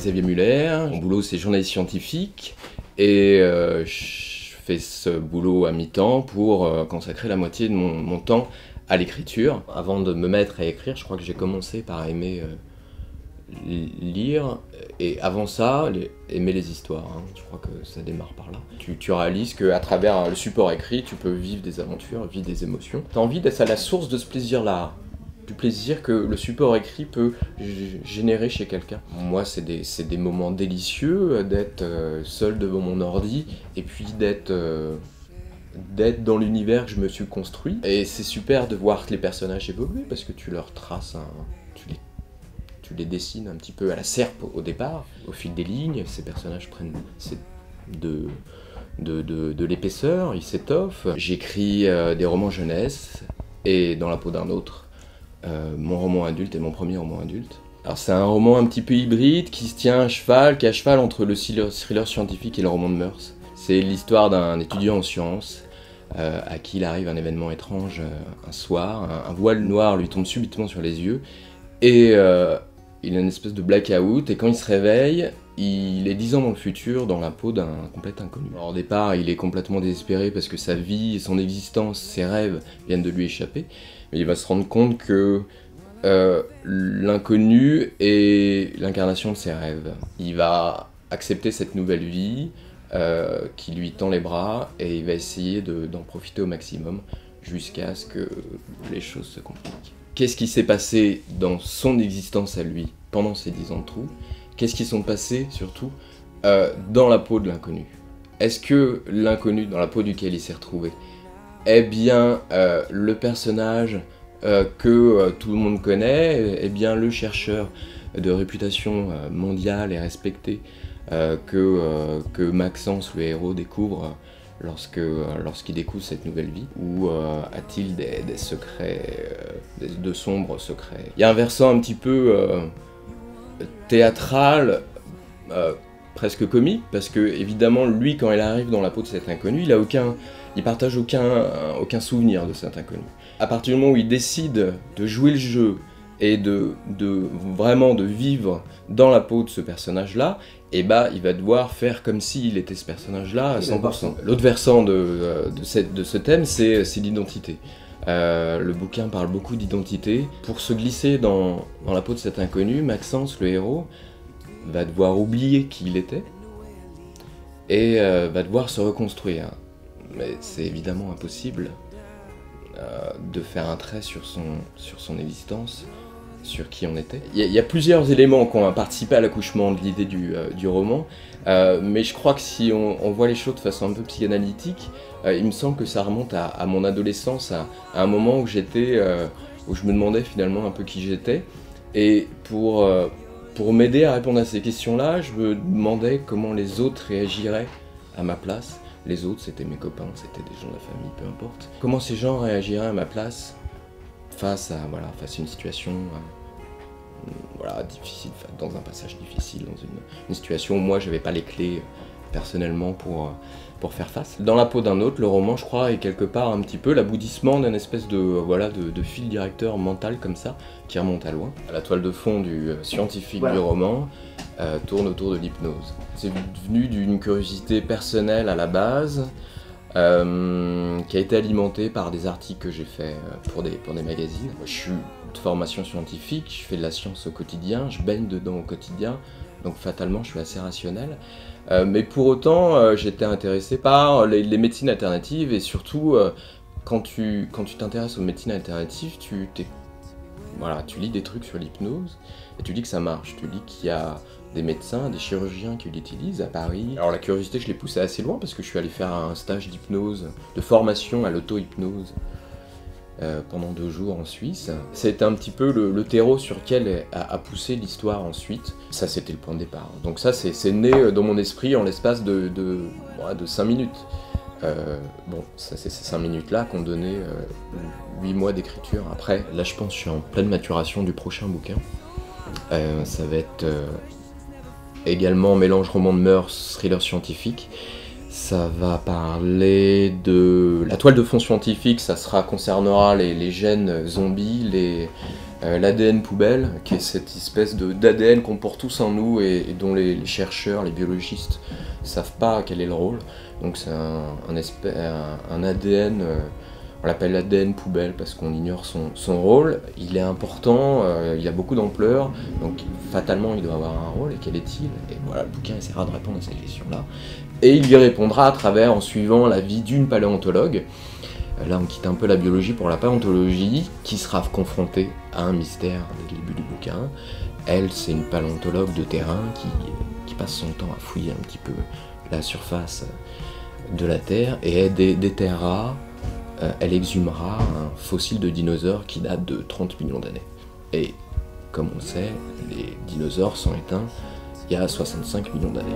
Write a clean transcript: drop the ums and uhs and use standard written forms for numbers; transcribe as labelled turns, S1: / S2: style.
S1: Xavier Muller, mon boulot c'est journaliste scientifique et je fais ce boulot à mi-temps pour consacrer la moitié de mon temps à l'écriture. Avant de me mettre à écrire, je crois que j'ai commencé par aimer lire et avant ça, aimer les histoires. Hein. Je crois que ça démarre par là. Tu réalises qu'à travers le support écrit, tu peux vivre des aventures, vivre des émotions. Tu as envie d'être à la source de ce plaisir-là. Du plaisir que le support écrit peut générer chez quelqu'un. Moi, c'est des moments délicieux d'être seul devant mon ordi et puis d'être dans l'univers que je me suis construit. Et c'est super de voir les personnages évoluer parce que tu leur traces, tu les dessines un petit peu à la serpe au départ. Au fil des lignes, ces personnages prennent de l'épaisseur, ils s'étoffent. J'écris des romans jeunesse et Dans la peau d'un autre. Mon roman adulte est mon premier roman adulte. Alors c'est un roman un petit peu hybride qui se tient qui est à cheval entre le thriller scientifique et le roman de mœurs. C'est l'histoire d'un étudiant en sciences à qui il arrive un événement étrange un soir. Un voile noir lui tombe subitement sur les yeux et il a une espèce de blackout et quand il se réveille, il est 10 ans dans le futur, dans la peau d'un complet inconnu. Alors au départ, il est complètement désespéré parce que sa vie, son existence, ses rêves viennent de lui échapper. Mais il va se rendre compte que l'inconnu est l'incarnation de ses rêves. Il va accepter cette nouvelle vie qui lui tend les bras et il va essayer d'en profiter au maximum jusqu'à ce que les choses se compliquent. Qu'est-ce qui s'est passé dans son existence à lui pendant ces 10 ans de trou? Qu'est-ce qui s'est passé surtout dans la peau de l'inconnu? Est-ce que l'inconnu dans la peau duquel il s'est retrouvé est bien le personnage que tout le monde connaît, est bien le chercheur de réputation mondiale et respecté que Maxence, le héros, découvre lorsqu'il découvre cette nouvelle vie, ou a-t-il des secrets, de sombres secrets? Il y a un versant un petit peu théâtral, presque comique, parce que évidemment lui quand il arrive dans la peau de cet inconnu, il partage aucun souvenir de cet inconnu. À partir du moment où il décide de jouer le jeu et vraiment de vivre dans la peau de ce personnage-là, et bah il va devoir faire comme s'il était ce personnage-là à 100%. L'autre versant de ce thème, c'est l'identité. Le bouquin parle beaucoup d'identité. Pour se glisser dans la peau de cet inconnu, Maxence, le héros, va devoir oublier qui il était et va devoir se reconstruire. Mais c'est évidemment impossible de faire un trait sur son existence, sur qui on était. Il y a plusieurs éléments qui ont participé à l'accouchement de l'idée du roman, mais je crois que si on voit les choses de façon un peu psychanalytique, il me semble que ça remonte à mon adolescence, à un moment où où je me demandais finalement un peu qui j'étais, et pour m'aider à répondre à ces questions-là, je me demandais comment les autres réagiraient à ma place. Les autres, c'était mes copains, c'était des gens de la famille, peu importe. Comment ces gens réagiraient à ma place face à une situation difficile, dans un passage difficile, dans une situation où moi j'avais pas les clés personnellement pour faire face. Dans la peau d'un autre, le roman, je crois, est quelque part un petit peu l'aboutissement d'une espèce de fil directeur mental comme ça, qui remonte à loin. La toile de fond du scientifique du roman tourne autour de l'hypnose. C'est venu d'une curiosité personnelle à la base, qui a été alimentée par des articles que j'ai faits pour des magazines. Je suis de formation scientifique, je fais de la science au quotidien, je baigne dedans au quotidien, donc fatalement je suis assez rationnel. Mais pour autant, j'étais intéressé par les médecines alternatives et surtout, quand tu t'intéresses aux médecines alternatives, tu lis des trucs sur l'hypnose et tu lis que ça marche, tu lis qu'il y a des médecins, des chirurgiens qui l'utilisent à Paris. Alors la curiosité, je l'ai poussée assez loin parce que je suis allé faire un stage d'hypnose, de formation à l'auto-hypnose pendant 2 jours en Suisse. C'était un petit peu le terreau sur lequel a poussé l'histoire ensuite. Ça, c'était le point de départ. Donc ça, c'est né dans mon esprit en l'espace de 5 minutes. C'est ces 5 minutes-là qu'on donnait 8 mois d'écriture. Après, là, je pense que je suis en pleine maturation du prochain bouquin. Ça va être également mélange roman de mœurs, thriller scientifique. Ça va parler de... La toile de fond scientifique, ça concernera les gènes zombies, l'ADN poubelle, qui est cette espèce d'ADN qu'on porte tous en nous et dont les chercheurs, les biologistes, savent pas quel est le rôle. Donc c'est un ADN, on l'appelle l'ADN poubelle parce qu'on ignore son rôle. Il est important, il a beaucoup d'ampleur, donc fatalement il doit avoir un rôle, et quel est-il? Et voilà, le bouquin essaiera de répondre à cette question-là. Et il y répondra à travers, en suivant la vie d'une paléontologue. Là, on quitte un peu la biologie pour la paléontologie, qui sera confrontée à un mystère dès le début du bouquin. Elle, c'est une paléontologue de terrain qui passe son temps à fouiller un petit peu la surface de la Terre, et elle déterrera, elle exhumera un fossile de dinosaure qui date de 30 millions d'années. Et comme on sait, les dinosaures sont éteints il y a 65 millions d'années.